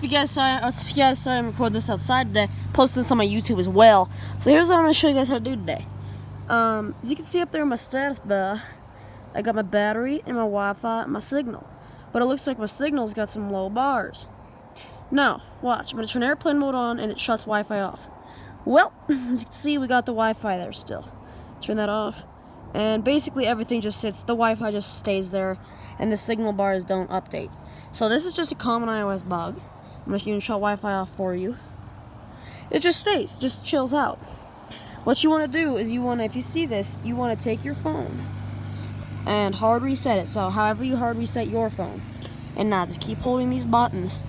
If you guys saw I'm recording this outside today, post this on my YouTube as well. So here's what I'm going to show you guys how to do today. As you can see up there in my status bar, I got my battery and my Wi-Fi and my signal. But it looks like my signal's got some low bars. Now, watch. I'm going to turn airplane mode on and it shuts Wi-Fi off. Well, as you can see, we got the Wi-Fi there still. Turn that off. And basically everything just sits, the Wi-Fi just stays there, and the signal bars don't update. So this is just a common iOS bug. I'm just going to shut Wi-Fi off for you. It just stays, just chills out. What you want to do is if you see this, you want to take your phone and hard reset it. So however you hard reset your phone. And now just keep holding these buttons.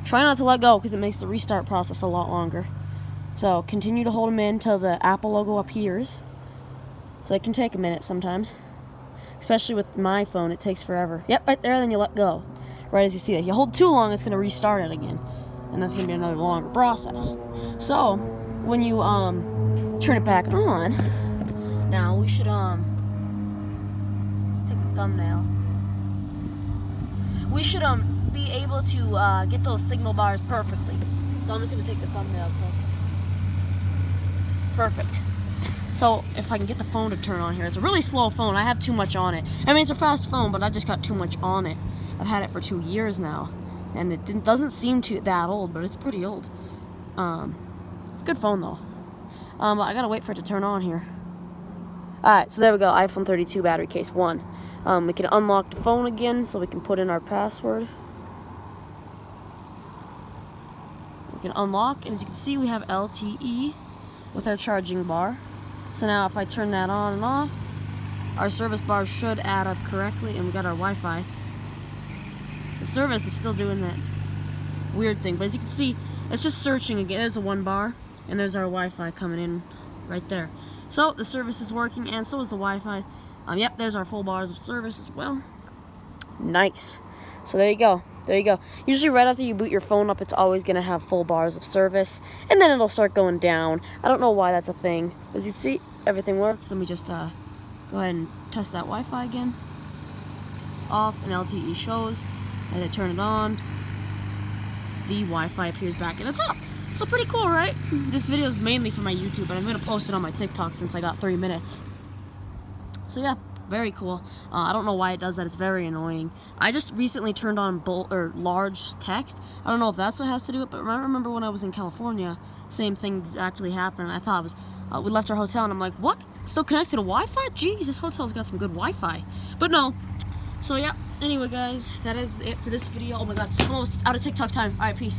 Try not to let go because it makes the restart process a lot longer. So continue to hold them in until the Apple logo appears. So it can take a minute sometimes. Especially with my phone, it takes forever. Yep, right there, then you let go. Right as you see it. If you hold too long, it's going to restart it again. And that's going to be another longer process. So, when you turn it back on, now we should, let's take a thumbnail. We should be able to get those signal bars perfectly. So I'm just going to take the thumbnail quick. Perfect. So, if I can get the phone to turn on here, it's a really slow phone. I have too much on it. I mean, it's a fast phone, but I just got too much on it. I've had it for 2 years now, and it doesn't seem that old, but it's pretty old. It's a good phone, though. I gotta wait for it to turn on here. Alright, so there we go, iPhone 32 battery case 1. We can unlock the phone again, so we can put in our password. We can unlock, and as you can see, we have LTE with our charging bar. So now if I turn that on and off, our service bar should add up correctly, and we got our Wi-Fi. The service is still doing that weird thing, but as you can see, it's just searching again. There's the 1 bar, and there's our Wi-Fi coming in right there. So the service is working, and so is the Wi-Fi. Yep, there's our full bars of service as well. Nice. So there you go. There you go. Usually right after you boot your phone up, it's always going to have full bars of service, and then it'll start going down. I don't know why that's a thing. As you can see, everything works. Let me just go ahead and test that Wi-Fi again. It's off, and LTE shows. As I turn it on, the Wi-Fi appears back and it's up. So pretty cool, right? This video is mainly for my YouTube, but I'm going to post it on my TikTok since I got 3 minutes. So yeah, very cool. I don't know why it does that. It's very annoying. I just recently turned on large text. I don't know if that's what has to do with it, but I remember when I was in California, same thing exactly happened. I thought it was, we left our hotel and I'm like, what? Still connected to Wi-Fi? Jeez, this hotel's got some good Wi-Fi. But no. So yeah, anyway guys, that is it for this video. Oh my god, I'm almost out of TikTok time. Alright, peace.